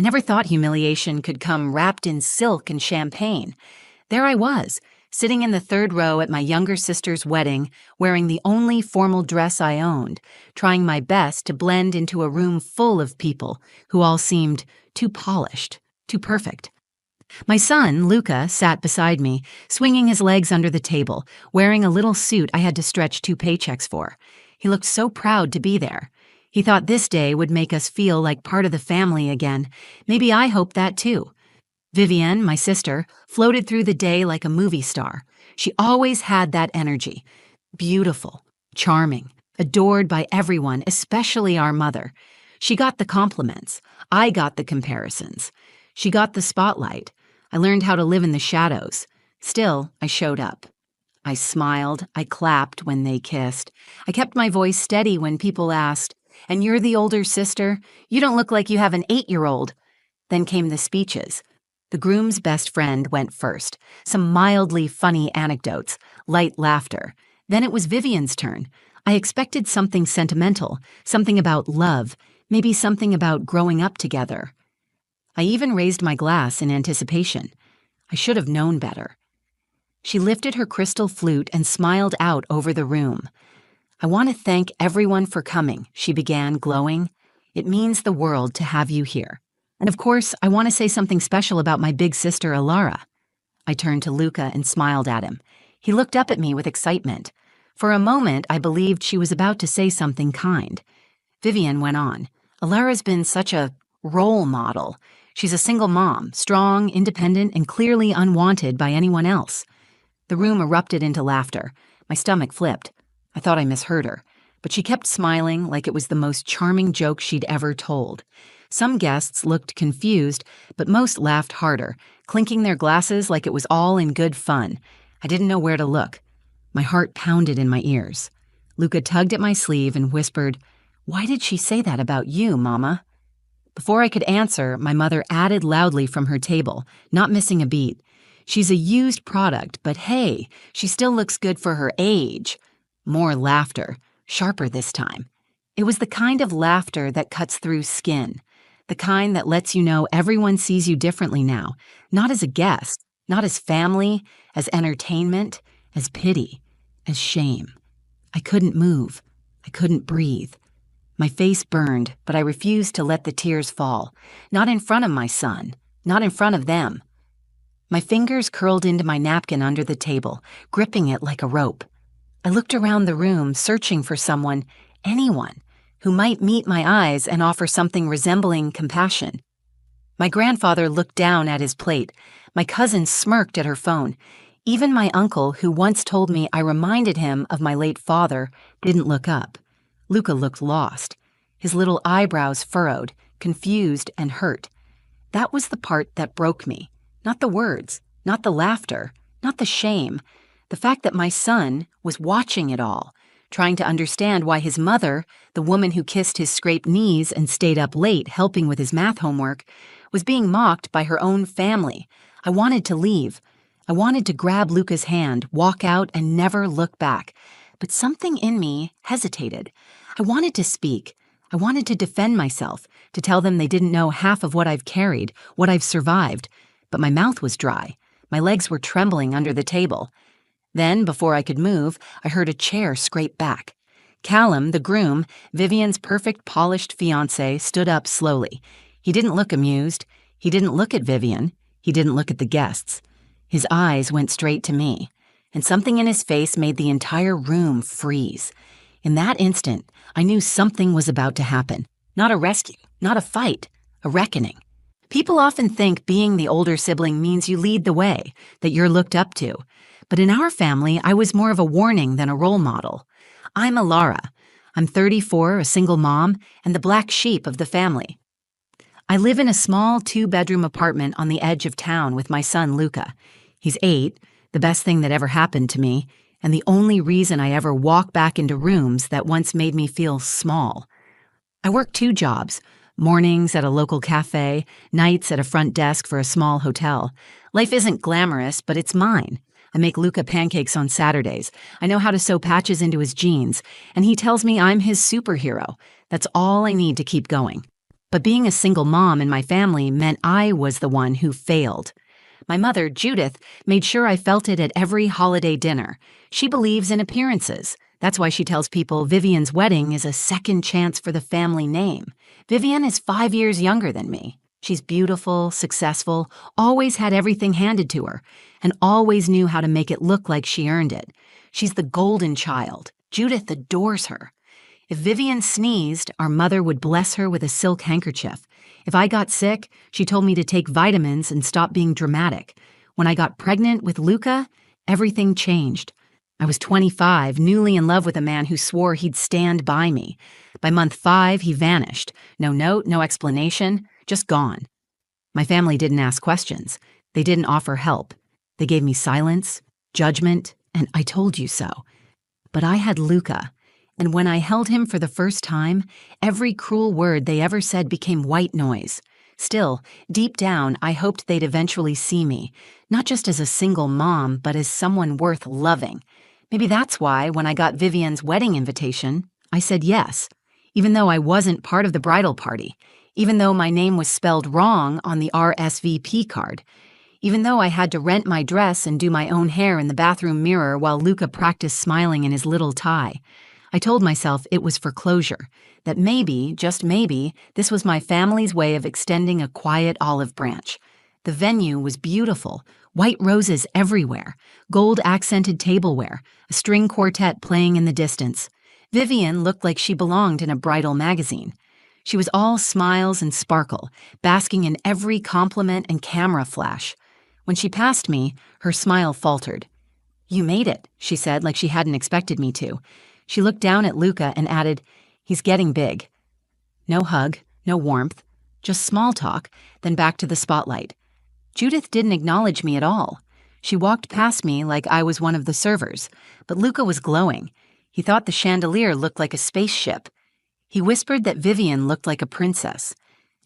I never thought humiliation could come wrapped in silk and champagne. There I was, sitting in the third row at my younger sister's wedding, wearing the only formal dress I owned, trying my best to blend into a room full of people who all seemed too polished, too perfect. My son, Luca, sat beside me, swinging his legs under the table, wearing a little suit I had to stretch 2 paychecks for. He looked so proud to be there. He thought this day would make us feel like part of the family again. Maybe I hoped that too. Vivienne, my sister, floated through the day like a movie star. She always had that energy. Beautiful, charming, adored by everyone, especially our mother. She got the compliments. I got the comparisons. She got the spotlight. I learned how to live in the shadows. Still, I showed up. I smiled. I clapped when they kissed. I kept my voice steady when people asked, "And you're the older sister? You don't look like you have an 8-year-old." Then came the speeches. The groom's best friend went first. Some mildly funny anecdotes, light laughter. Then it was Vivian's turn. I expected something sentimental, something about love, maybe something about growing up together. I even raised my glass in anticipation. I should have known better. She lifted her crystal flute and smiled out over the room. "I want to thank everyone for coming," she began, glowing. "It means the world to have you here. And of course, I want to say something special about my big sister, Alara." I turned to Luca and smiled at him. He looked up at me with excitement. For a moment, I believed she was about to say something kind. Vivian went on. "Alara's been such a role model. She's a single mom, strong, independent, and clearly unwanted by anyone else." The room erupted into laughter. My stomach flipped. I thought I misheard her, but she kept smiling like it was the most charming joke she'd ever told. Some guests looked confused, but most laughed harder, clinking their glasses like it was all in good fun. I didn't know where to look. My heart pounded in my ears. Luca tugged at my sleeve and whispered, "Why did she say that about you, Mama?" Before I could answer, my mother added loudly from her table, not missing a beat. "She's a used product, but hey, she still looks good for her age." More laughter, sharper this time. It was the kind of laughter that cuts through skin, the kind that lets you know everyone sees you differently now, not as a guest, not as family, as entertainment, as pity, as shame. I couldn't move. I couldn't breathe. My face burned, but I refused to let the tears fall. Not in front of my son. Not in front of them. My fingers curled into my napkin under the table, gripping it like a rope. I looked around the room, searching for someone, anyone, who might meet my eyes and offer something resembling compassion. My grandfather looked down at his plate. My cousin smirked at her phone. Even my uncle, who once told me I reminded him of my late father, didn't look up. Luca looked lost, his little eyebrows furrowed, confused and hurt. That was the part that broke me. Not the words, not the laughter, not the shame. The fact that my son was watching it all, trying to understand why his mother, the woman who kissed his scraped knees and stayed up late helping with his math homework, was being mocked by her own family. I wanted to leave. I wanted to grab Luca's hand, walk out, and never look back. But something in me hesitated. I wanted to speak. I wanted to defend myself, to tell them they didn't know half of what I've carried, what I've survived. But my mouth was dry. My legs were trembling under the table. Then, before I could move, I heard a chair scrape back. Callum, the groom, Vivian's perfect polished fiancé, stood up slowly. He didn't look amused. He didn't look at Vivian. He didn't look at the guests. His eyes went straight to me, and something in his face made the entire room freeze. In that instant, I knew something was about to happen. Not a rescue, not a fight, a reckoning. People often think being the older sibling means you lead the way, that you're looked up to. But in our family, I was more of a warning than a role model. I'm Alara. I'm 34, a single mom, and the black sheep of the family. I live in a small 2-bedroom apartment on the edge of town with my son Luca. He's 8, the best thing that ever happened to me, and the only reason I ever walk back into rooms that once made me feel small. I work 2 jobs, mornings at a local cafe, nights at a front desk for a small hotel. Life isn't glamorous, but it's mine. I make Luca pancakes on Saturdays. I know how to sew patches into his jeans, and he tells me I'm his superhero. That's all I need to keep going. But being a single mom in my family meant I was the one who failed. My mother, Judith, made sure I felt it at every holiday dinner. She believes in appearances. That's why she tells people Vivian's wedding is a second chance for the family name. Vivian is 5 years younger than me. She's beautiful, successful, always had everything handed to her, and always knew how to make it look like she earned it. She's the golden child. Judith adores her. If Vivian sneezed, our mother would bless her with a silk handkerchief. If I got sick, she told me to take vitamins and stop being dramatic. When I got pregnant with Luca, everything changed. I was 25, newly in love with a man who swore he'd stand by me. By month 5, he vanished. No note, no explanation, just gone. My family didn't ask questions. They didn't offer help. They gave me silence, judgment, and I told you so. But I had Luca, and when I held him for the first time, every cruel word they ever said became white noise. Still, deep down, I hoped they'd eventually see me, not just as a single mom, but as someone worth loving. Maybe that's why, when I got Vivian's wedding invitation, I said yes, even though I wasn't part of the bridal party, even though my name was spelled wrong on the RSVP card, even though I had to rent my dress and do my own hair in the bathroom mirror while Luca practiced smiling in his little tie. I told myself it was for closure, that maybe, just maybe, this was my family's way of extending a quiet olive branch. The venue was beautiful, white roses everywhere, gold-accented tableware, a string quartet playing in the distance. Vivian looked like she belonged in a bridal magazine. She was all smiles and sparkle, basking in every compliment and camera flash. When she passed me, her smile faltered. "You made it," she said, like she hadn't expected me to. She looked down at Luca and added, "He's getting big." No hug, no warmth, just small talk, then back to the spotlight. Judith didn't acknowledge me at all. She walked past me like I was one of the servers, but Luca was glowing. He thought the chandelier looked like a spaceship. He whispered that Vivian looked like a princess.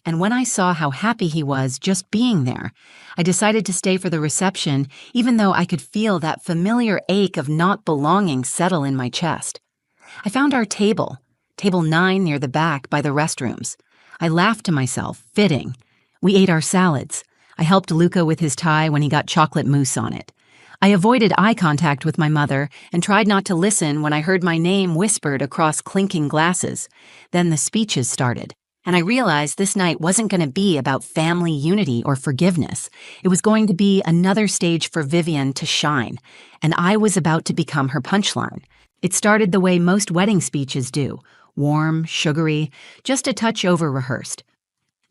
And when I saw how happy he was just being there, I decided to stay for the reception, even though I could feel that familiar ache of not belonging settle in my chest. I found our table, table 9 near the back by the restrooms. I laughed to myself, fitting. We ate our salads. I helped Luca with his tie when he got chocolate mousse on it. I avoided eye contact with my mother and tried not to listen when I heard my name whispered across clinking glasses. Then the speeches started, and I realized this night wasn't going to be about family unity or forgiveness. It was going to be another stage for Vivian to shine, and I was about to become her punchline. It started the way most wedding speeches do, warm, sugary, just a touch over-rehearsed.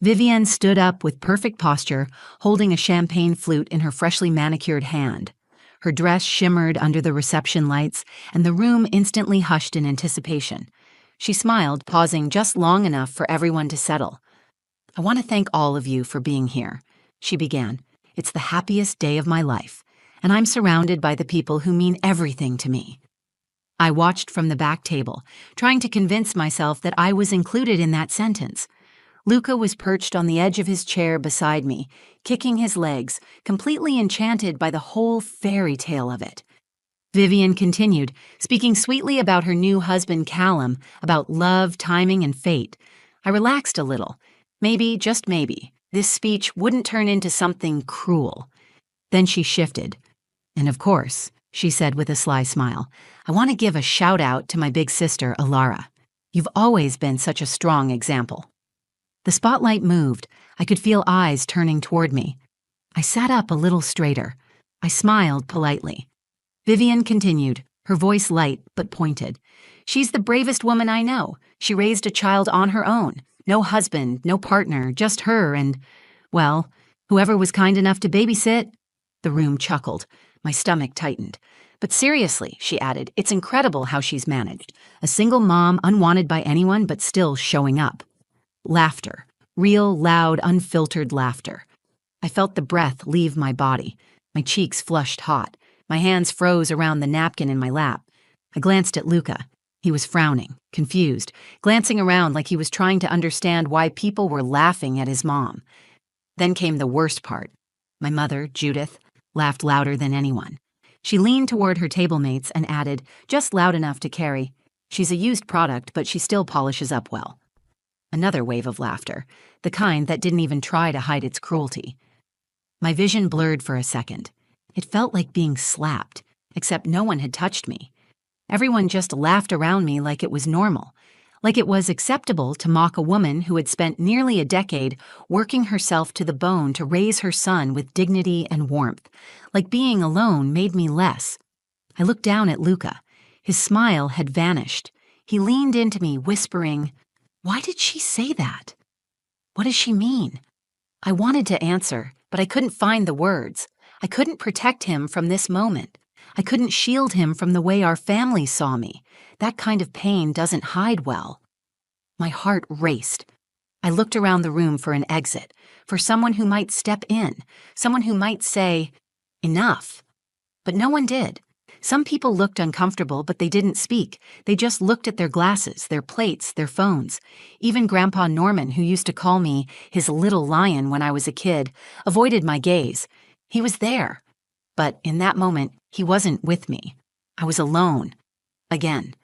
Vivian stood up with perfect posture, holding a champagne flute in her freshly manicured hand. Her dress shimmered under the reception lights, and the room instantly hushed in anticipation. She smiled, pausing just long enough for everyone to settle. "I want to thank all of you for being here," she began. "It's the happiest day of my life, and I'm surrounded by the people who mean everything to me." I watched from the back table, trying to convince myself that I was included in that sentence. Luca was perched on the edge of his chair beside me, kicking his legs, completely enchanted by the whole fairy tale of it. Vivian continued, speaking sweetly about her new husband Callum, about love, timing, and fate. I relaxed a little. Maybe, just maybe, this speech wouldn't turn into something cruel. Then she shifted. "And of course," she said with a sly smile, "I want to give a shout-out to my big sister, Alara. You've always been such a strong example." The spotlight moved. I could feel eyes turning toward me. I sat up a little straighter. I smiled politely. Vivian continued, her voice light but pointed. "She's the bravest woman I know. She raised a child on her own. No husband, no partner, just her and, well, whoever was kind enough to babysit." The room chuckled. My stomach tightened. "But seriously," she added, "it's incredible how she's managed. A single mom, unwanted by anyone, but still showing up." Laughter. Real, loud, unfiltered laughter. I felt the breath leave my body. My cheeks flushed hot. My hands froze around the napkin in my lap. I glanced at Luca. He was frowning, confused, glancing around like he was trying to understand why people were laughing at his mom. Then came the worst part. My mother, Judith, laughed louder than anyone. She leaned toward her table mates and added, just loud enough to carry, "She's a used product, but she still polishes up well." Another wave of laughter, the kind that didn't even try to hide its cruelty. My vision blurred for a second. It felt like being slapped, except no one had touched me. Everyone just laughed around me like it was normal, like it was acceptable to mock a woman who had spent nearly a decade working herself to the bone to raise her son with dignity and warmth, like being alone made me less. I looked down at Luca. His smile had vanished. He leaned into me, whispering, "Why did she say that? What does she mean?" I wanted to answer, but I couldn't find the words. I couldn't protect him from this moment. I couldn't shield him from the way our family saw me. That kind of pain doesn't hide well. My heart raced. I looked around the room for an exit, for someone who might step in, someone who might say, "Enough." But no one did. Some people looked uncomfortable, but they didn't speak. They just looked at their glasses, their plates, their phones. Even Grandpa Norman, who used to call me his little lion when I was a kid, avoided my gaze. He was there. But in that moment, he wasn't with me. I was alone. Again.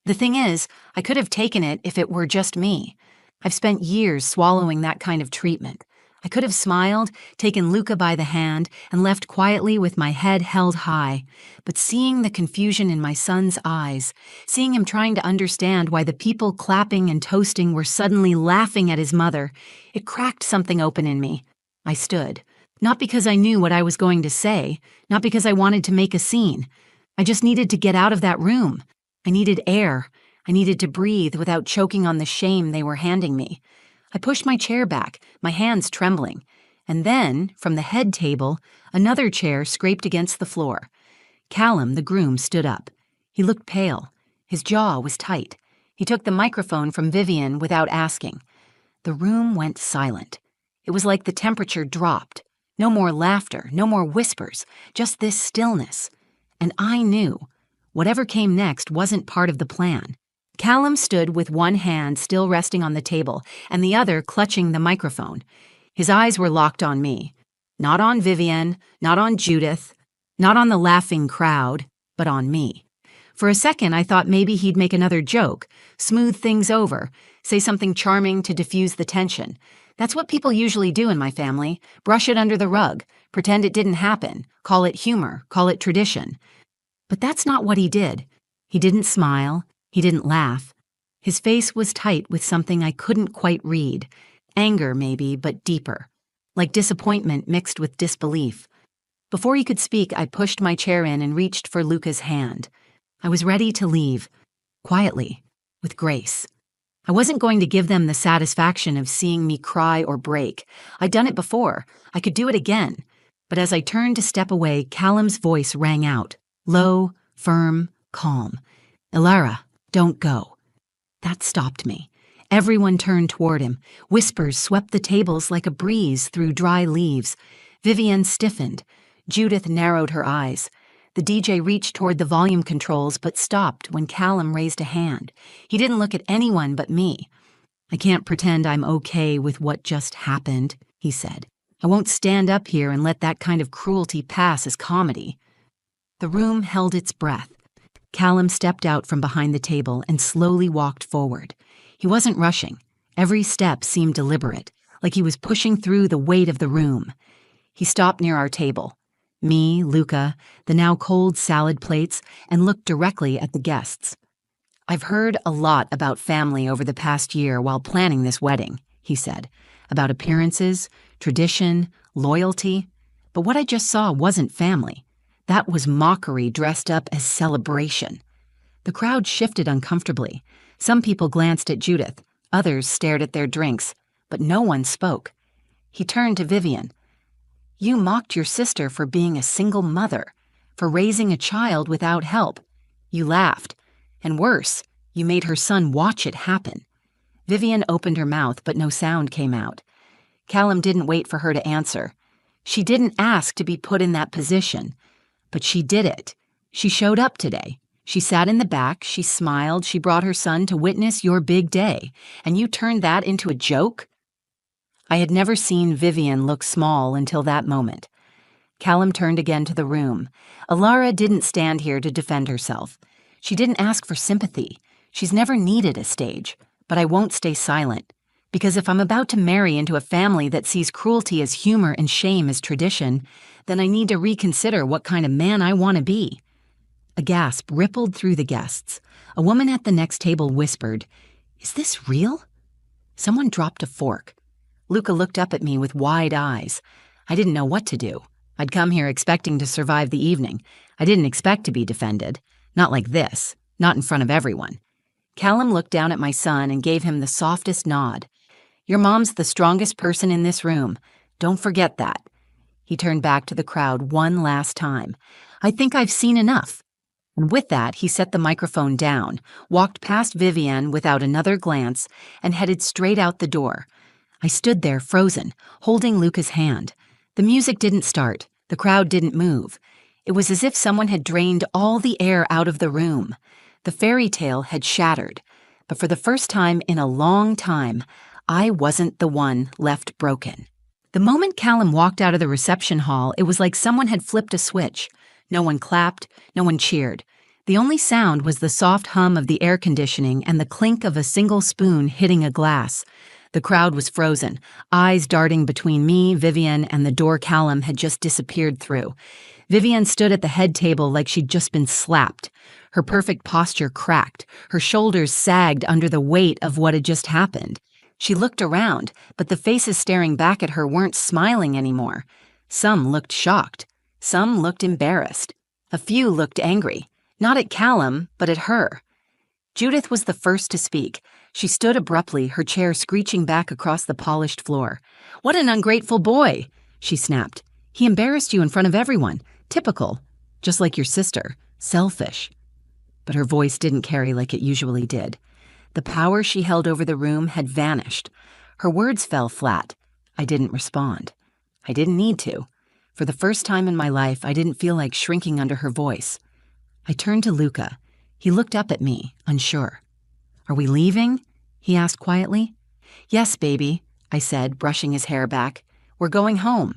The thing is, I could have taken it if it were just me. I've spent years swallowing that kind of treatment. I could have smiled, taken Luca by the hand, and left quietly with my head held high. But seeing the confusion in my son's eyes, seeing him trying to understand why the people clapping and toasting were suddenly laughing at his mother, it cracked something open in me. I stood. Not because I knew what I was going to say, not because I wanted to make a scene. I just needed to get out of that room. I needed air. I needed to breathe without choking on the shame they were handing me. I pushed my chair back, my hands trembling. And then, from the head table, another chair scraped against the floor. Callum, the groom, stood up. He looked pale. His jaw was tight. He took the microphone from Vivian without asking. The room went silent. It was like the temperature dropped. No more laughter, no more whispers, just this stillness. And I knew. Whatever came next wasn't part of the plan. Callum stood with one hand still resting on the table and the other clutching the microphone. His eyes were locked on me. Not on Vivian, not on Judith, not on the laughing crowd, but on me. For a second, I thought maybe he'd make another joke, smooth things over, say something charming to diffuse the tension. That's what people usually do in my family, brush it under the rug, pretend it didn't happen, call it humor, call it tradition. But that's not what he did. He didn't smile. He didn't laugh. His face was tight with something I couldn't quite read. Anger, maybe, but deeper. Like disappointment mixed with disbelief. Before he could speak, I pushed my chair in and reached for Luca's hand. I was ready to leave. Quietly. With grace. I wasn't going to give them the satisfaction of seeing me cry or break. I'd done it before. I could do it again. But as I turned to step away, Callum's voice rang out. Low, firm, calm. "Ilara, don't go." That stopped me. Everyone turned toward him. Whispers swept the tables like a breeze through dry leaves. Vivian stiffened. Judith narrowed her eyes. The DJ reached toward the volume controls but stopped when Callum raised a hand. He didn't look at anyone but me. "I can't pretend I'm okay with what just happened," he said. "I won't stand up here and let that kind of cruelty pass as comedy." The room held its breath. Callum stepped out from behind the table and slowly walked forward. He wasn't rushing. Every step seemed deliberate, like he was pushing through the weight of the room. He stopped near our table. Me, Luca, the now cold salad plates, and looked directly at the guests. "I've heard a lot about family over the past year while planning this wedding," he said. "About appearances, tradition, loyalty. But what I just saw wasn't family. That was mockery dressed up as celebration." The crowd shifted uncomfortably. Some people glanced at Judith, others stared at their drinks, but no one spoke. He turned to Vivian. "You mocked your sister for being a single mother, for raising a child without help. You laughed. And worse, you made her son watch it happen." Vivian opened her mouth, but no sound came out. Callum didn't wait for her to answer. She didn't ask to be put in that position. But she did it. She showed up today. She sat in the back, she smiled, she brought her son to witness your big day, and you turned that into a joke? I had never seen Vivian look small until that moment. Callum turned again to the room. Ilara didn't stand here to defend herself. She didn't ask for sympathy. She's never needed a stage. but I won't stay silent. Because if I'm about to marry into a family that sees cruelty as humor and shame as tradition, then I need to reconsider what kind of man I want to be. A gasp rippled through the guests. A woman at the next table whispered, "Is this real?" Someone dropped a fork. Luca looked up at me with wide eyes. I didn't know what to do. I'd come here expecting to survive the evening. I didn't expect to be defended. Not like this. Not in front of everyone. Callum looked down at my son and gave him the softest nod. "Your mom's the strongest person in this room. Don't forget that." He turned back to the crowd one last time. "I think I've seen enough." And with that, he set the microphone down, walked past Vivienne without another glance, and headed straight out the door. I stood there frozen, holding Luca's hand. The music didn't start. The crowd didn't move. It was as if someone had drained all the air out of the room. The fairy tale had shattered. But for the first time in a long time, I wasn't the one left broken. The moment Callum walked out of the reception hall, it was like someone had flipped a switch. No one clapped, no one cheered. The only sound was the soft hum of the air conditioning and the clink of a single spoon hitting a glass. The crowd was frozen, eyes darting between me, Vivienne, and the door Callum had just disappeared through. Vivienne stood at the head table like she'd just been slapped. Her perfect posture cracked. Her shoulders sagged under the weight of what had just happened. She looked around, but the faces staring back at her weren't smiling anymore. Some looked shocked. Some looked embarrassed. A few looked angry. Not at Callum, but at her. Judith was the first to speak. She stood abruptly, her chair screeching back across the polished floor. "What an ungrateful boy!" she snapped. "He embarrassed you in front of everyone. Typical. Just like your sister. Selfish." But her voice didn't carry like it usually did. The power she held over the room had vanished. Her words fell flat. I didn't respond. I didn't need to. For the first time in my life, I didn't feel like shrinking under her voice. I turned to Luca. He looked up at me, unsure. "Are we leaving?" he asked quietly. "Yes, baby," I said, brushing his hair back. "We're going home."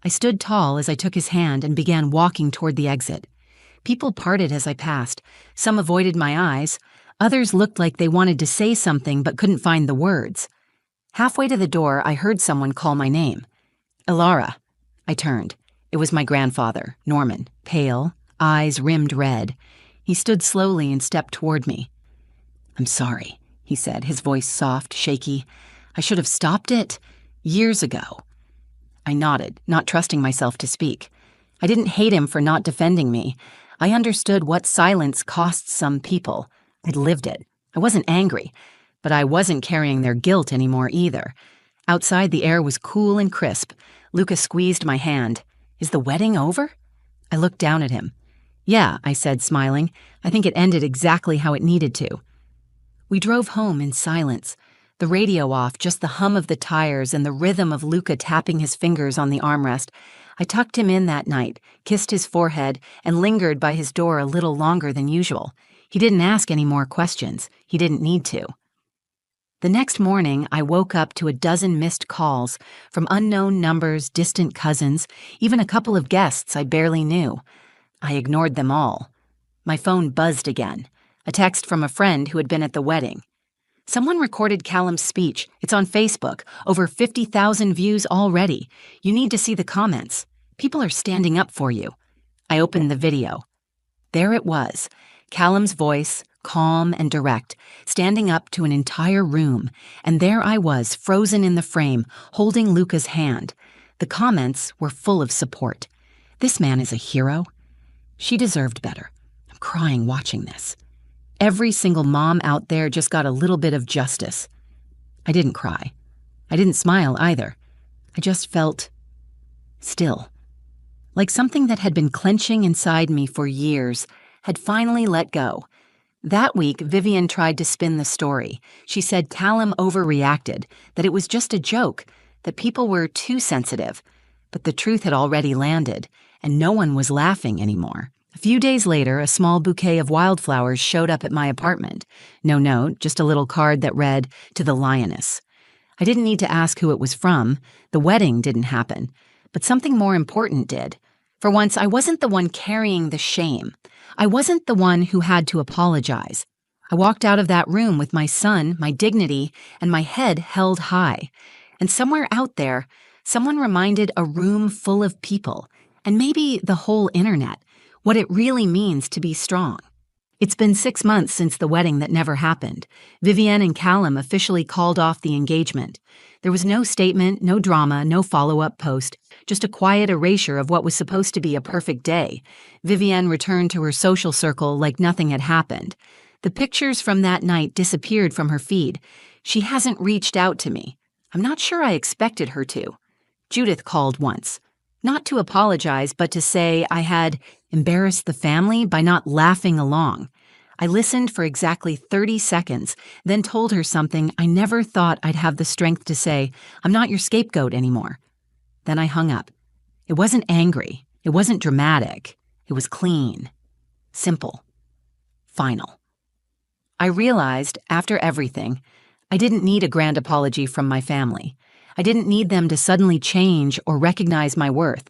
I stood tall as I took his hand and began walking toward the exit. People parted as I passed. Some avoided my eyes. Others looked like they wanted to say something but couldn't find the words. Halfway to the door, I heard someone call my name. "Ilara." I turned. It was my grandfather, Norman, pale, eyes rimmed red. He stood slowly and stepped toward me. "I'm sorry," he said, his voice soft, shaky. "I should have stopped it years ago." I nodded, not trusting myself to speak. I didn't hate him for not defending me. I understood what silence costs some people. I'd lived it. I wasn't angry, but I wasn't carrying their guilt anymore either. Outside, the air was cool and crisp. Luca squeezed my hand. "Is the wedding over?" I looked down at him. "Yeah," I said, smiling. "I think it ended exactly how it needed to." We drove home in silence, the radio off, just the hum of the tires and the rhythm of Luca tapping his fingers on the armrest. I tucked him in that night, kissed his forehead, and lingered by his door a little longer than usual. He didn't ask any more questions. He didn't need to. The next morning, I woke up to a dozen missed calls from unknown numbers, distant cousins, even a couple of guests I barely knew. I ignored them all. My phone buzzed again. A text from a friend who had been at the wedding. "Someone recorded Callum's speech. It's on Facebook. Over 50,000 views already. You need to see the comments. People are standing up for you." I opened the video. There it was. Callum's voice, calm and direct, standing up to an entire room, and there I was, frozen in the frame, holding Luca's hand. The comments were full of support. This man is a hero. She deserved better. I'm crying watching this. Every single mom out there just got a little bit of justice. I didn't cry. I didn't smile either. I just felt still. Like something that had been clenching inside me for years had finally let go. That week, Vivienne tried to spin the story. She said Callum overreacted, that it was just a joke, that people were too sensitive. But the truth had already landed, and no one was laughing anymore. A few days later, a small bouquet of wildflowers showed up at my apartment. No note, just a little card that read, "To the Lioness." I didn't need to ask who it was from. The wedding didn't happen. But something more important did. For once, I wasn't the one carrying the shame. I wasn't the one who had to apologize. I walked out of that room with my son, my dignity, and my head held high. And somewhere out there, someone reminded a room full of people, and maybe the whole internet, what it really means to be strong. It's been 6 months since the wedding that never happened. Vivienne and Callum officially called off the engagement. There was no statement, no drama, no follow-up post, just a quiet erasure of what was supposed to be a perfect day. Vivienne returned to her social circle like nothing had happened. The pictures from that night disappeared from her feed. She hasn't reached out to me. I'm not sure I expected her to. Judith called once. Not to apologize, but to say I had embarrassed the family by not laughing along. I listened for exactly 30 seconds, then told her something I never thought I'd have the strength to say. I'm not your scapegoat anymore. Then I hung up. It wasn't angry. It wasn't dramatic. It was clean. Simple. Final. I realized, after everything, I didn't need a grand apology from my family. I didn't need them to suddenly change or recognize my worth.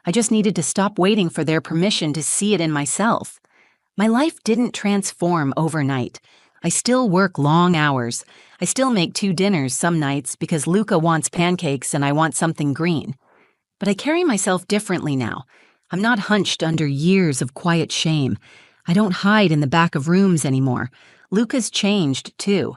I just needed to stop waiting for their permission to see it in myself. My life didn't transform overnight. I still work long hours. I still make 2 dinners some nights because Luca wants pancakes and I want something green. But I carry myself differently now. I'm not hunched under years of quiet shame. I don't hide in the back of rooms anymore. Luca's changed, too.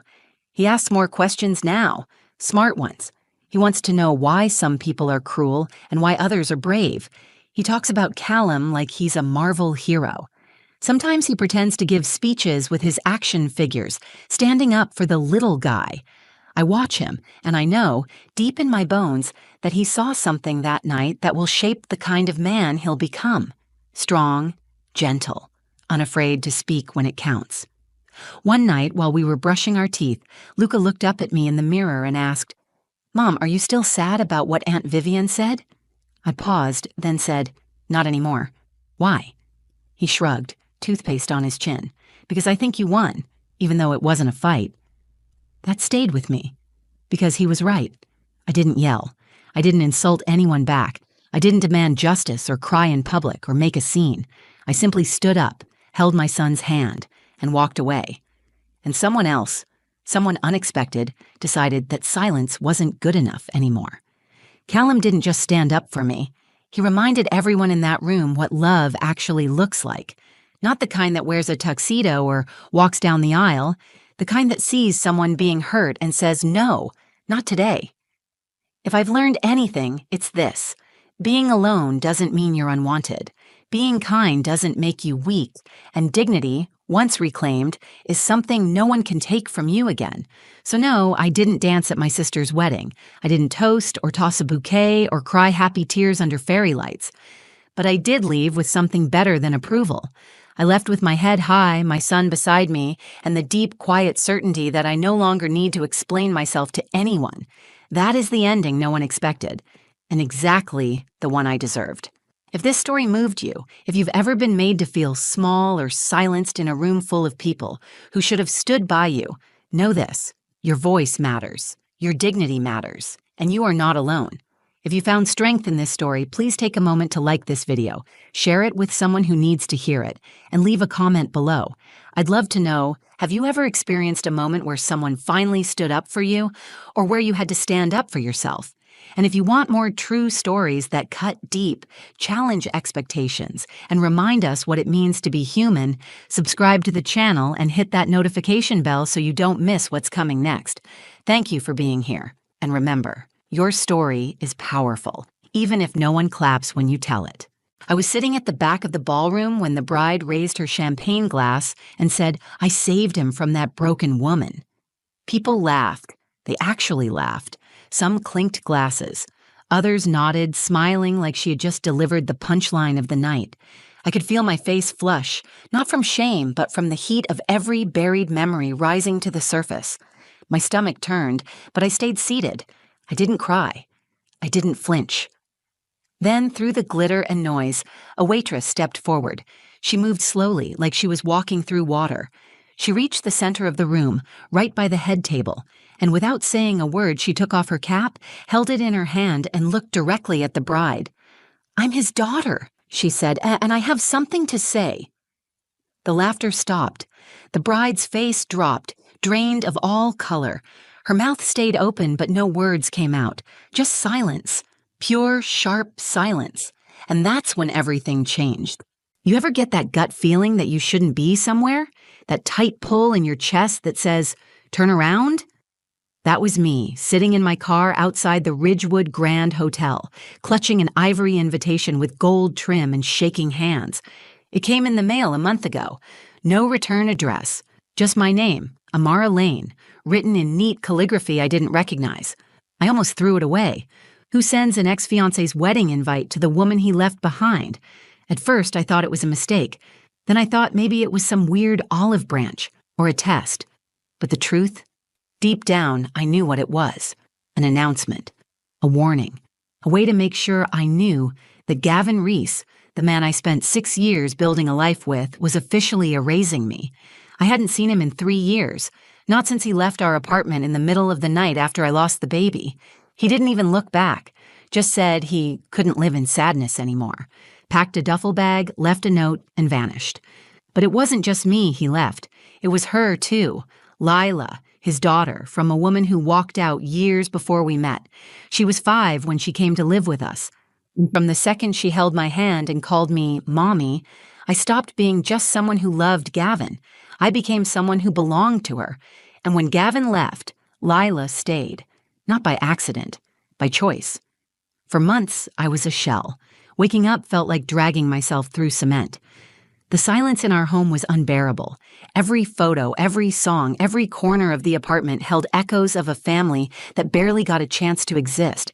He asks more questions now, smart ones. He wants to know why some people are cruel and why others are brave. He talks about Callum like he's a Marvel hero. Sometimes he pretends to give speeches with his action figures, standing up for the little guy. I watch him, and I know, deep in my bones, that he saw something that night that will shape the kind of man he'll become. Strong, gentle, unafraid to speak when it counts. One night, while we were brushing our teeth, Luca looked up at me in the mirror and asked, "Mom, are you still sad about what Aunt Vivienne said?" I paused, then said, "Not anymore." "Why?" He shrugged, toothpaste on his chin. "Because I think you won, even though it wasn't a fight." That stayed with me, because he was right. I didn't yell. I didn't insult anyone back. I didn't demand justice or cry in public or make a scene. I simply stood up, held my son's hand, and walked away. And someone else, someone unexpected, decided that silence wasn't good enough anymore. Callum didn't just stand up for me. He reminded everyone in that room what love actually looks like. Not the kind that wears a tuxedo or walks down the aisle, the kind that sees someone being hurt and says, "No, not today." If I've learned anything, it's this. Being alone doesn't mean you're unwanted. Being kind doesn't make you weak, and dignity, once reclaimed, is something no one can take from you again. So no, I didn't dance at my sister's wedding. I didn't toast or toss a bouquet or cry happy tears under fairy lights. But I did leave with something better than approval. I left with my head high, my son beside me, and the deep, quiet certainty that I no longer need to explain myself to anyone. That is the ending no one expected, and exactly the one I deserved. If this story moved you, if you've ever been made to feel small or silenced in a room full of people who should have stood by you, know this: your voice matters, your dignity matters, and you are not alone. If you found strength in this story, please take a moment to like this video, share it with someone who needs to hear it, and leave a comment below. I'd love to know, have you ever experienced a moment where someone finally stood up for you, or where you had to stand up for yourself? And if you want more true stories that cut deep, challenge expectations, and remind us what it means to be human, subscribe to the channel and hit that notification bell so you don't miss what's coming next. Thank you for being here. And remember, your story is powerful, even if no one claps when you tell it. I was sitting at the back of the ballroom when the bride raised her champagne glass and said, "I saved him from that broken woman." People laughed. They actually laughed. Some clinked glasses. Others nodded, smiling like she had just delivered the punchline of the night. I could feel my face flush, not from shame, but from the heat of every buried memory rising to the surface. My stomach turned, but I stayed seated. I didn't cry. I didn't flinch. Then, through the glitter and noise, a waitress stepped forward. She moved slowly, like she was walking through water. She reached the center of the room, right by the head table, and without saying a word, she took off her cap, held it in her hand, and looked directly at the bride. "I'm his daughter," she said, "and I have something to say." The laughter stopped. The bride's face dropped, drained of all color. Her mouth stayed open, but no words came out. Just silence. Pure, sharp silence. And that's when everything changed. You ever get that gut feeling that you shouldn't be somewhere? That tight pull in your chest that says, "Turn around"? That was me, sitting in my car outside the Ridgewood Grand Hotel, clutching an ivory invitation with gold trim and shaking hands. It came in the mail a month ago. No return address. Just my name, Amara Lane, written in neat calligraphy I didn't recognize. I almost threw it away. Who sends an ex-fiance's wedding invite to the woman he left behind? At first, I thought it was a mistake. Then I thought maybe it was some weird olive branch or a test. But the truth? Deep down, I knew what it was. An announcement. A warning. A way to make sure I knew that Gavin Reese, the man I spent 6 years building a life with, was officially erasing me. I hadn't seen him in 3 years, not since he left our apartment in the middle of the night after I lost the baby. He didn't even look back, just said he couldn't live in sadness anymore, packed a duffel bag, left a note, and vanished. But it wasn't just me he left. It was her, too, Lila, his daughter, from a woman who walked out years before we met. She was 5 when she came to live with us. From the second she held my hand and called me Mommy, I stopped being just someone who loved Gavin. I became someone who belonged to her. And when Gavin left, Lila stayed. Not by accident, by choice. For months, I was a shell. Waking up felt like dragging myself through cement. The silence in our home was unbearable. Every photo, every song, every corner of the apartment held echoes of a family that barely got a chance to exist.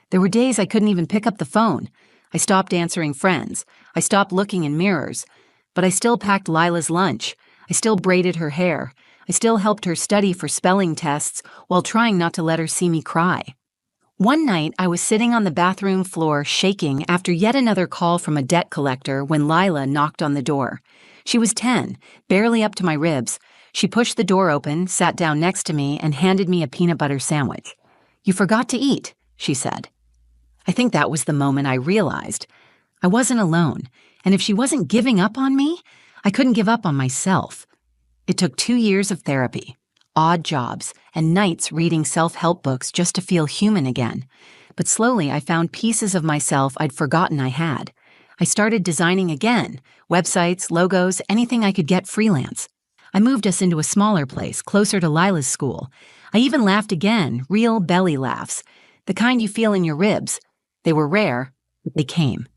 There were days I couldn't even pick up the phone. I stopped answering friends. I stopped looking in mirrors. But I still packed Lila's lunch. I still braided her hair. I still helped her study for spelling tests while trying not to let her see me cry. One night, I was sitting on the bathroom floor shaking after yet another call from a debt collector when Lila knocked on the door. She was 10, barely up to my ribs. She pushed the door open, sat down next to me, and handed me a peanut butter sandwich. "You forgot to eat," she said. I think that was the moment I realized I wasn't alone, and if she wasn't giving up on me, I couldn't give up on myself. It took 2 years of therapy, odd jobs, and nights reading self-help books just to feel human again. But slowly I found pieces of myself I'd forgotten I had. I started designing again, websites, logos, anything I could get freelance. I moved us into a smaller place, closer to Lila's school. I even laughed again, real belly laughs, the kind you feel in your ribs. They were rare, but they came.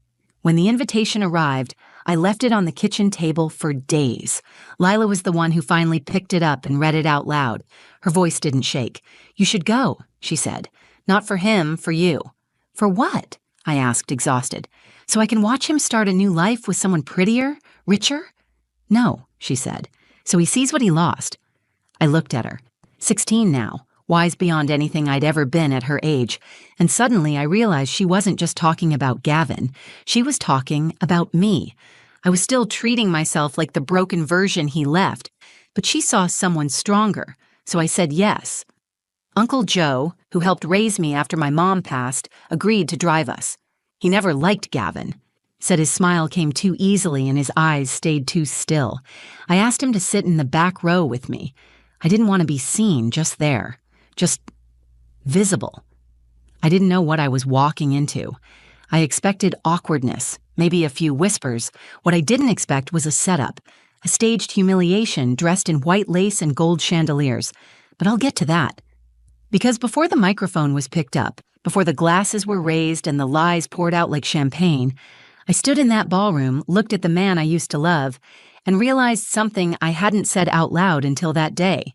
When the invitation arrived, I left it on the kitchen table for days. Lila was the one who finally picked it up and read it out loud. Her voice didn't shake. "You should go," she said. "Not for him, for you." "For what?" I asked, exhausted. "So I can watch him start a new life with someone prettier, richer?" "No," she said. "So he sees what he lost." I looked at her. 16 now, wise beyond anything I'd ever been at her age, and suddenly I realized she wasn't just talking about Gavin. She was talking about me. I was still treating myself like the broken version he left, but she saw someone stronger, so I said yes. Uncle Joe, who helped raise me after my mom passed, agreed to drive us. He never liked Gavin. Said his smile came too easily and his eyes stayed too still. I asked him to sit in the back row with me. I didn't want to be seen, just there. Just visible. I didn't know what I was walking into. I expected awkwardness, maybe a few whispers. What I didn't expect was a setup, a staged humiliation dressed in white lace and gold chandeliers. But I'll get to that. Because before the microphone was picked up, before the glasses were raised and the lies poured out like champagne, I stood in that ballroom, looked at the man I used to love, and realized something I hadn't said out loud until that day.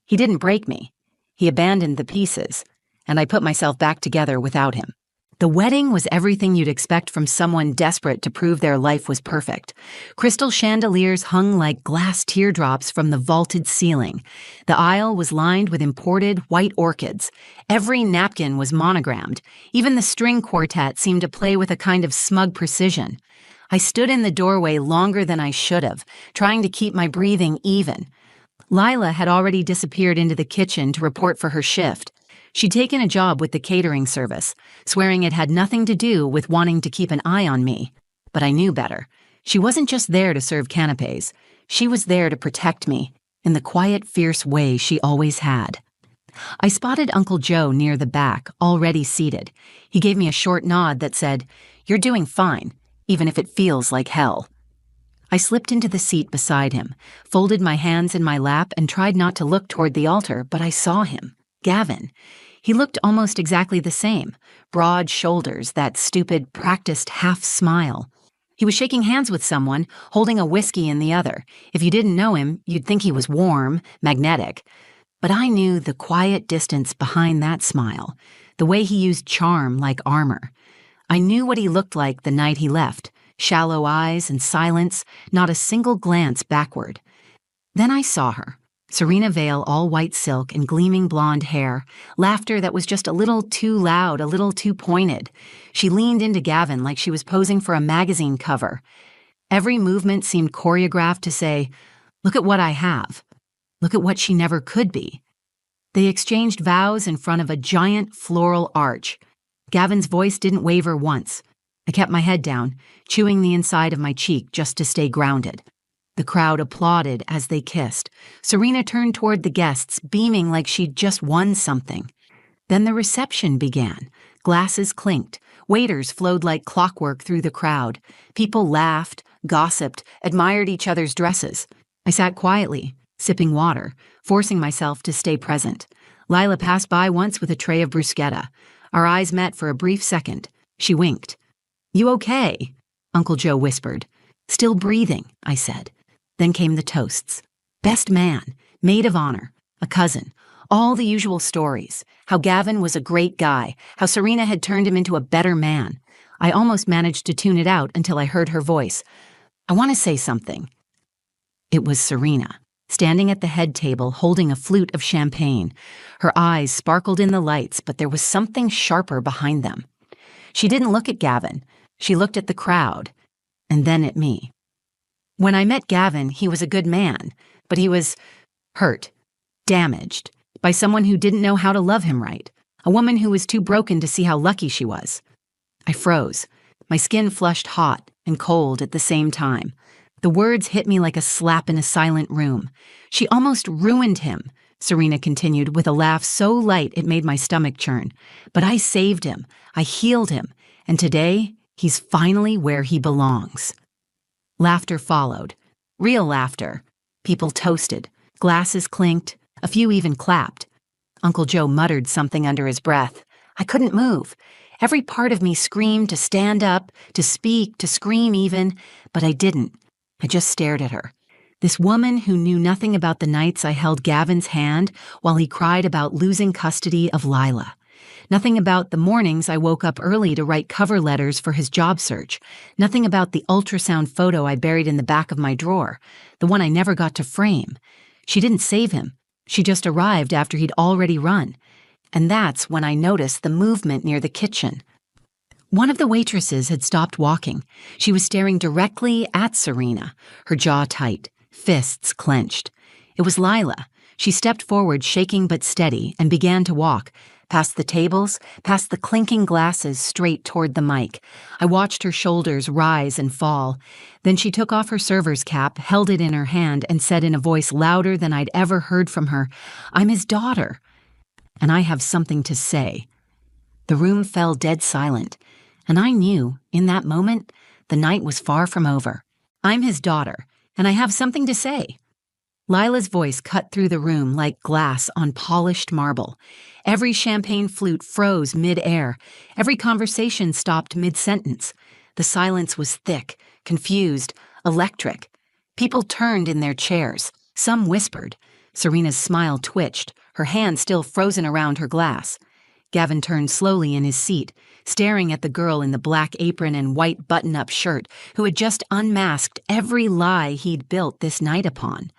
He didn't break me. He abandoned the pieces, and I put myself back together without him. The wedding was everything you'd expect from someone desperate to prove their life was perfect. Crystal chandeliers hung like glass teardrops from the vaulted ceiling. The aisle was lined with imported white orchids. Every napkin was monogrammed. Even the string quartet seemed to play with a kind of smug precision. I stood in the doorway longer than I should have, trying to keep my breathing even. Lila had already disappeared into the kitchen to report for her shift. She'd taken a job with the catering service, swearing it had nothing to do with wanting to keep an eye on me. But I knew better. She wasn't just there to serve canapes. She was there to protect me, in the quiet, fierce way she always had. I spotted Uncle Joe near the back, already seated. He gave me a short nod that said, "You're doing fine, even if it feels like hell." I slipped into the seat beside him, folded my hands in my lap, and tried not to look toward the altar, but I saw him, Gavin. He looked almost exactly the same, broad shoulders, that stupid, practiced half smile. He was shaking hands with someone, holding a whiskey in the other. If you didn't know him, you'd think he was warm, magnetic. But I knew the quiet distance behind that smile, the way he used charm like armor. I knew what he looked like the night he left. Shallow eyes and silence, not a single glance backward. Then I saw her, Serena Vale, all white silk and gleaming blonde hair, laughter that was just a little too loud, a little too pointed. She leaned into Gavin like she was posing for a magazine cover. Every movement seemed choreographed to say, "Look at what I have. Look at what she never could be." They exchanged vows in front of a giant floral arch. Gavin's voice didn't waver once. I kept my head down, chewing the inside of my cheek just to stay grounded. The crowd applauded as they kissed. Serena turned toward the guests, beaming like she'd just won something. Then the reception began. Glasses clinked. Waiters flowed like clockwork through the crowd. People laughed, gossiped, admired each other's dresses. I sat quietly, sipping water, forcing myself to stay present. Lila passed by once with a tray of bruschetta. Our eyes met for a brief second. She winked. "You okay?" Uncle Joe whispered. "Still breathing," I said. Then came the toasts. Best man, maid of honor, a cousin, all the usual stories. How Gavin was a great guy, how Serena had turned him into a better man. I almost managed to tune it out until I heard her voice. "I want to say something." It was Serena, standing at the head table holding a flute of champagne. Her eyes sparkled in the lights, but there was something sharper behind them. She didn't look at Gavin. She looked at the crowd, and then at me. When I met Gavin, he was a good man, but he was hurt, damaged, by someone who didn't know how to love him right, a woman who was too broken to see how lucky she was. I froze. My skin flushed hot and cold at the same time. The words hit me like a slap in a silent room. "She almost ruined him," Serena continued with a laugh so light it made my stomach churn. "But I saved him. I healed him. And today, he's finally where he belongs." Laughter followed. Real laughter. People toasted. Glasses clinked. A few even clapped. Uncle Joe muttered something under his breath. I couldn't move. Every part of me screamed to stand up, to speak, to scream even, but I didn't. I just stared at her. This woman who knew nothing about the nights I held Gavin's hand while he cried about losing custody of Lila. Nothing about the mornings I woke up early to write cover letters for his job search. Nothing about the ultrasound photo I buried in the back of my drawer, the one I never got to frame. She didn't save him. She just arrived after he'd already run. And that's when I noticed the movement near the kitchen. One of the waitresses had stopped walking. She was staring directly at Serena, her jaw tight, fists clenched. It was Lila. She stepped forward, shaking but steady, and began to walk, past the tables, past the clinking glasses, straight toward the mic. I watched her shoulders rise and fall. Then she took off her server's cap, held it in her hand, and said in a voice louder than I'd ever heard from her, "I'm his daughter, and I have something to say." The room fell dead silent, and I knew, in that moment, the night was far from over. "I'm his daughter, and I have something to say." Lila's voice cut through the room like glass on polished marble. Every champagne flute froze mid-air. Every conversation stopped mid-sentence. The silence was thick, confused, electric. People turned in their chairs. Some whispered. Serena's smile twitched, her hand still frozen around her glass. Gavin turned slowly in his seat, staring at the girl in the black apron and white button-up shirt who had just unmasked every lie he'd built this night upon.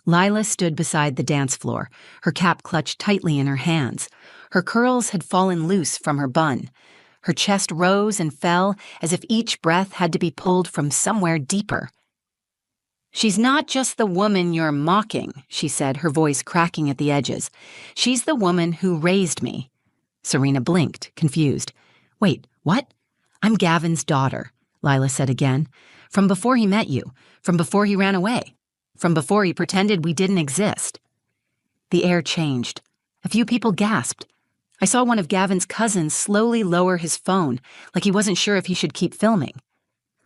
Lila stood beside the dance floor, her cap clutched tightly in her hands. Her curls had fallen loose from her bun. Her chest rose and fell as if each breath had to be pulled from somewhere deeper. "She's not just the woman you're mocking," she said, her voice cracking at the edges. "She's the woman who raised me." Serena blinked, confused. "Wait, what?" "I'm Gavin's daughter," Lila said again. From before he met you, from before he ran away, from before he pretended we didn't exist. The air changed. A few people gasped. I saw one of Gavin's cousins slowly lower his phone, like he wasn't sure if he should keep filming.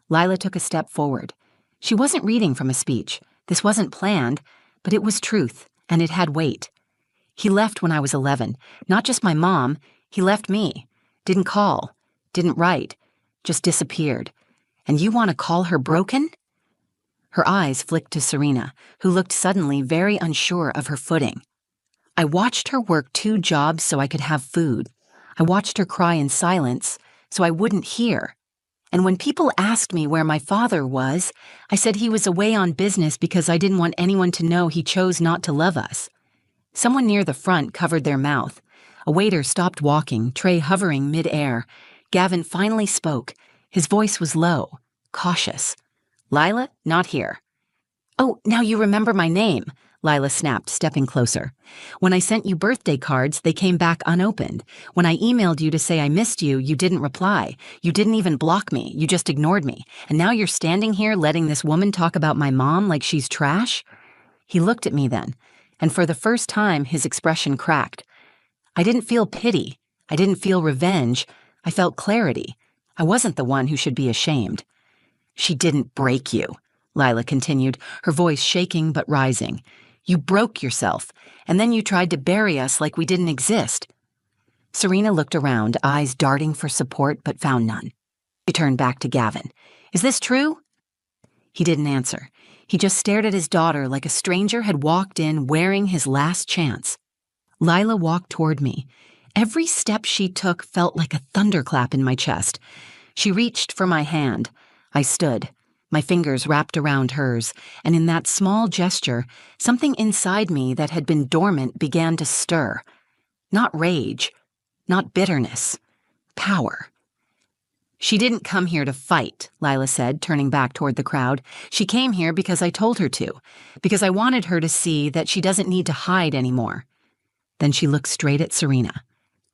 Lila took a step forward. She wasn't reading from a speech. This wasn't planned, but it was truth, and it had weight. He left when I was 11. Not just my mom, he left me. Didn't call, didn't write, just disappeared. And you want to call her broken? Her eyes flicked to Serena, who looked suddenly very unsure of her footing. I watched her work 2 jobs so I could have food. I watched her cry in silence so I wouldn't hear. And when people asked me where my father was, I said he was away on business because I didn't want anyone to know he chose not to love us. Someone near the front covered their mouth. A waiter stopped walking, tray hovering mid-air. Gavin finally spoke. His voice was low, cautious. Lila, not here. Oh, now you remember my name, Lila snapped, stepping closer. When I sent you birthday cards, they came back unopened. When I emailed you to say I missed you, you didn't reply. You didn't even block me. You just ignored me. And now you're standing here letting this woman talk about my mom like she's trash? He looked at me then, and for the first time, his expression cracked. I didn't feel pity. I didn't feel revenge. I felt clarity. I wasn't the one who should be ashamed. She didn't break you, Lila continued, her voice shaking but rising. You broke yourself, and then you tried to bury us like we didn't exist. Serena looked around, eyes darting for support but found none. She turned back to Gavin. Is this true? He didn't answer. He just stared at his daughter like a stranger had walked in wearing his last chance. Lila walked toward me. Every step she took felt like a thunderclap in my chest. She reached for my hand. I stood, my fingers wrapped around hers, and in that small gesture, something inside me that had been dormant began to stir. Not rage, not bitterness, power. She didn't come here to fight, Lila said, turning back toward the crowd. She came here because I told her to, because I wanted her to see that she doesn't need to hide anymore. Then she looked straight at Serena,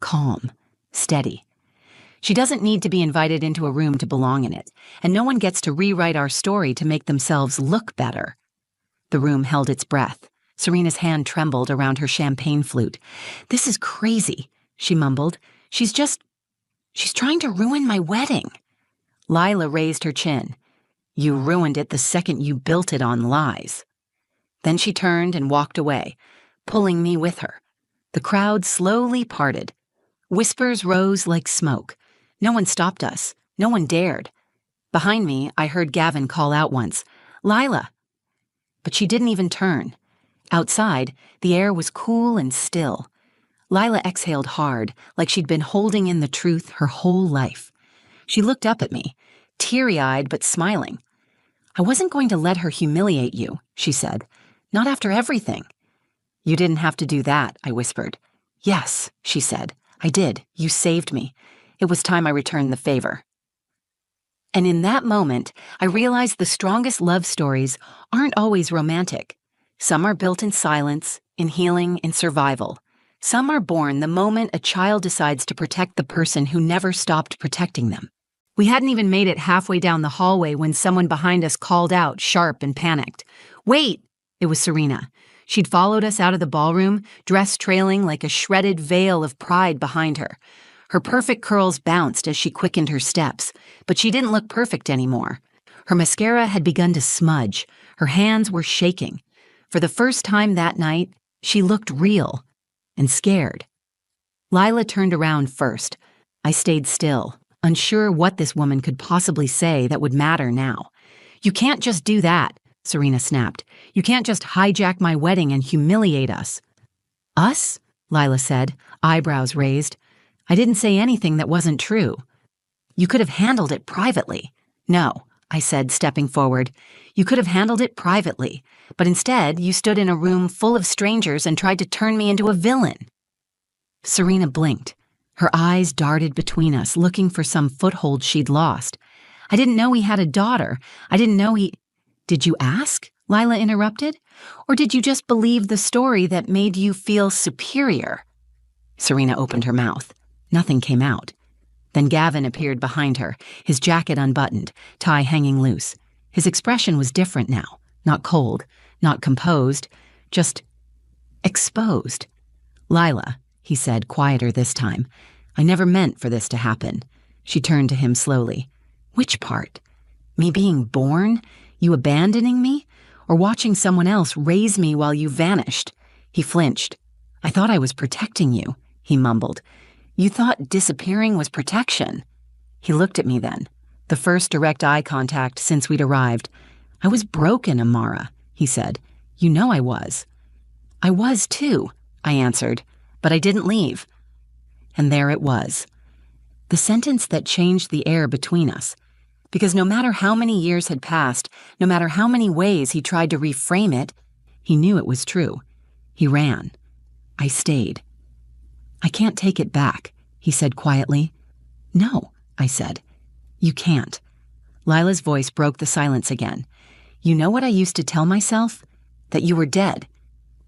calm, steady. She doesn't need to be invited into a room to belong in it, and no one gets to rewrite our story to make themselves look better. The room held its breath. Serena's hand trembled around her champagne flute. This is crazy, she mumbled. She's trying to ruin my wedding. Lila raised her chin. You ruined it the second you built it on lies. Then she turned and walked away, pulling me with her. The crowd slowly parted. Whispers rose like smoke. No one stopped us. No one dared. Behind me, I heard Gavin call out once, Lila. But she didn't even turn. Outside, the air was cool and still. Lila exhaled hard, like she'd been holding in the truth her whole life. She looked up at me, teary-eyed but smiling. I wasn't going to let her humiliate you, she said. Not after everything. You didn't have to do that, I whispered. Yes, she said. I did. You saved me. It was time I returned the favor. And in that moment, I realized the strongest love stories aren't always romantic. Some are built in silence, in healing, in survival. Some are born the moment a child decides to protect the person who never stopped protecting them. We hadn't even made it halfway down the hallway when someone behind us called out, sharp and panicked. Wait! It was Serena. She'd followed us out of the ballroom, dress trailing like a shredded veil of pride behind her. Her perfect curls bounced as she quickened her steps, but she didn't look perfect anymore. Her mascara had begun to smudge. Her hands were shaking. For the first time that night, she looked real and scared. Lila turned around first. I stayed still, unsure what this woman could possibly say that would matter now. You can't just do that, Serena snapped. You can't just hijack my wedding and humiliate us. Us? Lila said, eyebrows raised. I didn't say anything that wasn't true. You could have handled it privately. No, I said, stepping forward. You could have handled it privately, but instead you stood in a room full of strangers and tried to turn me into a villain. Serena blinked. Her eyes darted between us, looking for some foothold she'd lost. I didn't know he had a daughter. I didn't know he... Did you ask? Lila interrupted. Or did you just believe the story that made you feel superior? Serena opened her mouth. Nothing came out. Then Gavin appeared behind her, his jacket unbuttoned, tie hanging loose. His expression was different now, not cold, not composed, just exposed. "Lila," he said, quieter this time, "I never meant for this to happen." She turned to him slowly. "Which part? Me being born? You abandoning me? Or watching someone else raise me while you vanished?" He flinched. "I thought I was protecting you," he mumbled. "You thought disappearing was protection." He looked at me then, the first direct eye contact since we'd arrived. "I was broken, Amara," he said. "You know I was." "I was too," I answered, "but I didn't leave." And there it was. The sentence that changed the air between us. Because no matter how many years had passed, no matter how many ways he tried to reframe it, he knew it was true. He ran. I stayed. "I can't take it back," he said quietly. "No," I said. "You can't." Lila's voice broke the silence again. "You know what I used to tell myself? That you were dead.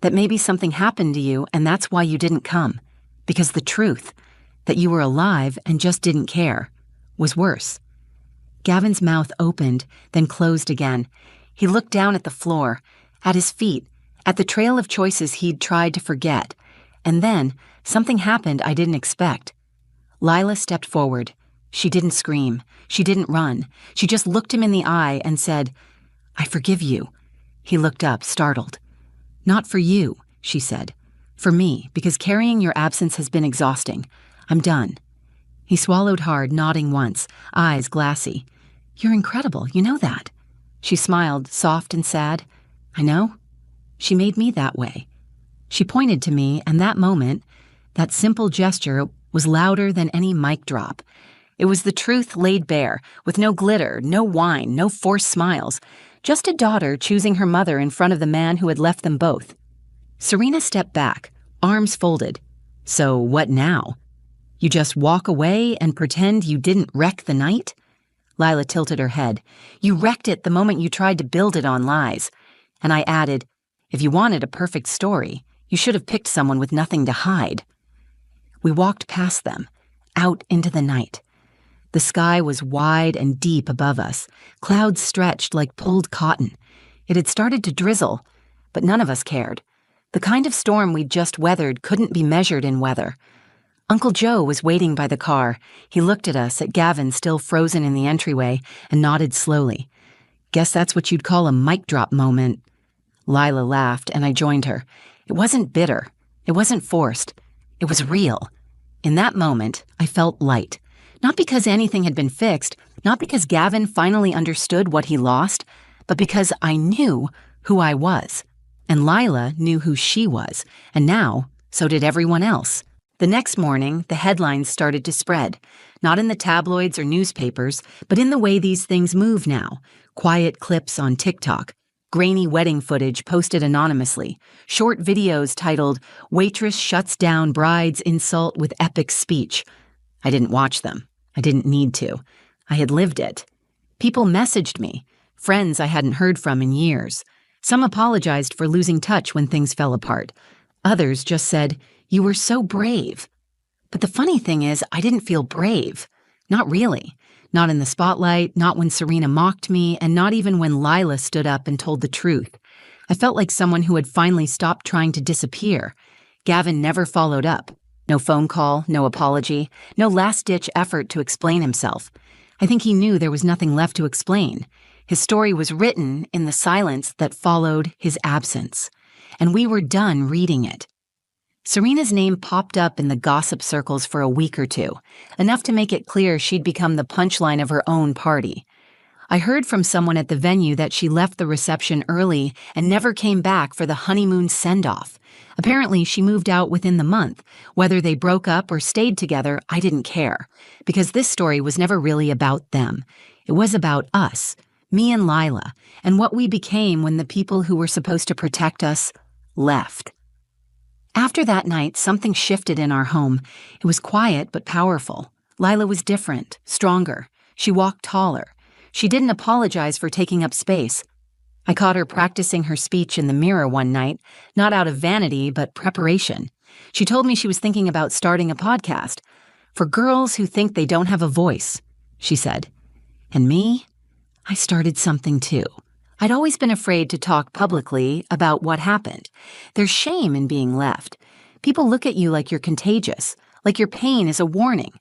That maybe something happened to you and that's why you didn't come. Because the truth, that you were alive and just didn't care, was worse." Gavin's mouth opened, then closed again. He looked down at the floor, at his feet, at the trail of choices he'd tried to forget. And then, something happened I didn't expect. Lila stepped forward. She didn't scream. She didn't run. She just looked him in the eye and said, "I forgive you." He looked up, startled. "Not for you," she said. "For me, because carrying your absence has been exhausting. I'm done." He swallowed hard, nodding once, eyes glassy. "You're incredible, you know that." She smiled, soft and sad. "I know. She made me that way." She pointed to me, and that moment, that simple gesture, was louder than any mic drop. It was the truth laid bare, with no glitter, no whine, no forced smiles. Just a daughter choosing her mother in front of the man who had left them both. Serena stepped back, arms folded. "So what now? You just walk away and pretend you didn't wreck the night?" Lila tilted her head. "You wrecked it the moment you tried to build it on lies." And I added, "If you wanted a perfect story, you should have picked someone with nothing to hide." We walked past them, out into the night. The sky was wide and deep above us, clouds stretched like pulled cotton. It had started to drizzle, but none of us cared. The kind of storm we'd just weathered couldn't be measured in weather. Uncle Joe was waiting by the car. He looked at us, at Gavin still frozen in the entryway, and nodded slowly. "Guess that's what you'd call a mic drop moment." Lila laughed, and I joined her. It wasn't bitter. It wasn't forced. It was real. In that moment, I felt light. Not because anything had been fixed, not because Gavin finally understood what he lost, but because I knew who I was. And Lila knew who she was, and now, so did everyone else. The next morning, the headlines started to spread, not in the tabloids or newspapers, but in the way these things move now. Quiet clips on TikTok, grainy wedding footage posted anonymously, short videos titled, "Waitress Shuts Down Bride's Insult with Epic Speech." I didn't watch them. I didn't need to. I had lived it. People messaged me, friends I hadn't heard from in years. Some apologized for losing touch when things fell apart. Others just said, "You were so brave." But the funny thing is, I didn't feel brave. Not really. Not in the spotlight, not when Serena mocked me, and not even when Lila stood up and told the truth. I felt like someone who had finally stopped trying to disappear. Gavin never followed up. No phone call, no apology, no last-ditch effort to explain himself. I think he knew there was nothing left to explain. His story was written in the silence that followed his absence. And we were done reading it. Serena's name popped up in the gossip circles for a week or two, enough to make it clear she'd become the punchline of her own party. I heard from someone at the venue that she left the reception early and never came back for the honeymoon send-off. Apparently, she moved out within the month. Whether they broke up or stayed together, I didn't care, because this story was never really about them. It was about us, me and Lila, and what we became when the people who were supposed to protect us left. After that night, something shifted in our home. It was quiet but powerful. Lila was different, stronger. She walked taller. She didn't apologize for taking up space. I caught her practicing her speech in the mirror one night, not out of vanity, but preparation. She told me she was thinking about starting a podcast. For girls who think they don't have a voice, she said. And me? I started something too. I'd always been afraid to talk publicly about what happened. There's shame in being left. People look at you like you're contagious, like your pain is a warning.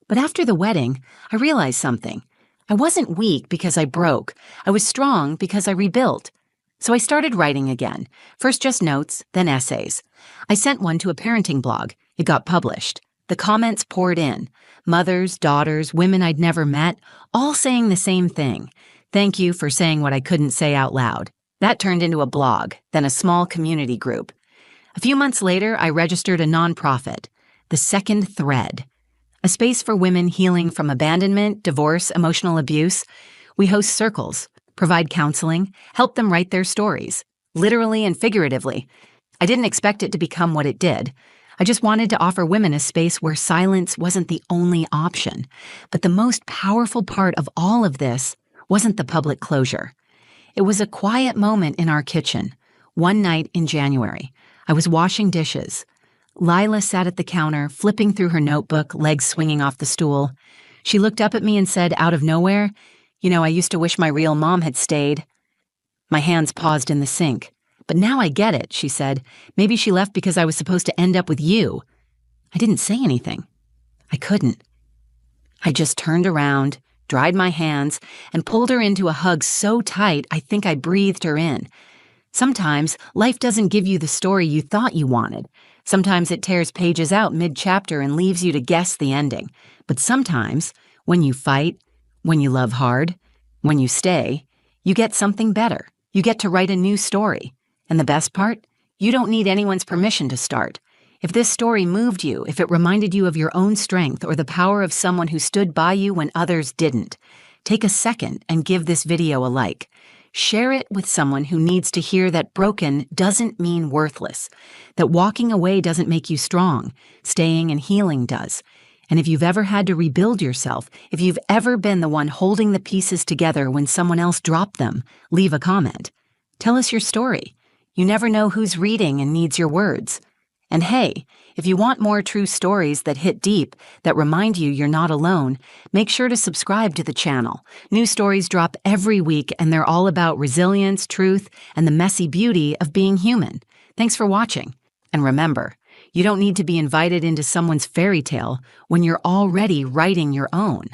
But after the wedding, I realized something. I wasn't weak because I broke. I was strong because I rebuilt. So I started writing again. First just notes, then essays. I sent one to a parenting blog. It got published. The comments poured in. Mothers, daughters, women I'd never met, all saying the same thing. Thank you for saying what I couldn't say out loud. That turned into a blog, then a small community group. A few months later, I registered a nonprofit, The Second Thread, a space for women healing from abandonment, divorce, emotional abuse. We host circles, provide counseling, help them write their stories, literally and figuratively. I didn't expect it to become what it did. I just wanted to offer women a space where silence wasn't the only option. But the most powerful part of all of this wasn't the public closure. It was a quiet moment in our kitchen. One night in January, I was washing dishes. Lila sat at the counter, flipping through her notebook, legs swinging off the stool. She looked up at me and said, out of nowhere, I used to wish my real mom had stayed. My hands paused in the sink. But now I get it, she said. Maybe she left because I was supposed to end up with you. I didn't say anything. I couldn't. I just turned around, dried my hands, and pulled her into a hug so tight I think I breathed her in. Sometimes life doesn't give you the story you thought you wanted. Sometimes it tears pages out mid-chapter and leaves you to guess the ending. But sometimes, when you fight, when you love hard, when you stay, you get something better. You get to write a new story. And the best part? You don't need anyone's permission to start. If this story moved you, if it reminded you of your own strength or the power of someone who stood by you when others didn't, take a second and give this video a like. Share it with someone who needs to hear that broken doesn't mean worthless, that walking away doesn't make you strong, staying and healing does. And if you've ever had to rebuild yourself, if you've ever been the one holding the pieces together when someone else dropped them, leave a comment. Tell us your story. You never know who's reading and needs your words. And hey, if you want more true stories that hit deep, that remind you you're not alone, make sure to subscribe to the channel. New stories drop every week, and they're all about resilience, truth, and the messy beauty of being human. Thanks for watching. And remember, you don't need to be invited into someone's fairy tale when you're already writing your own.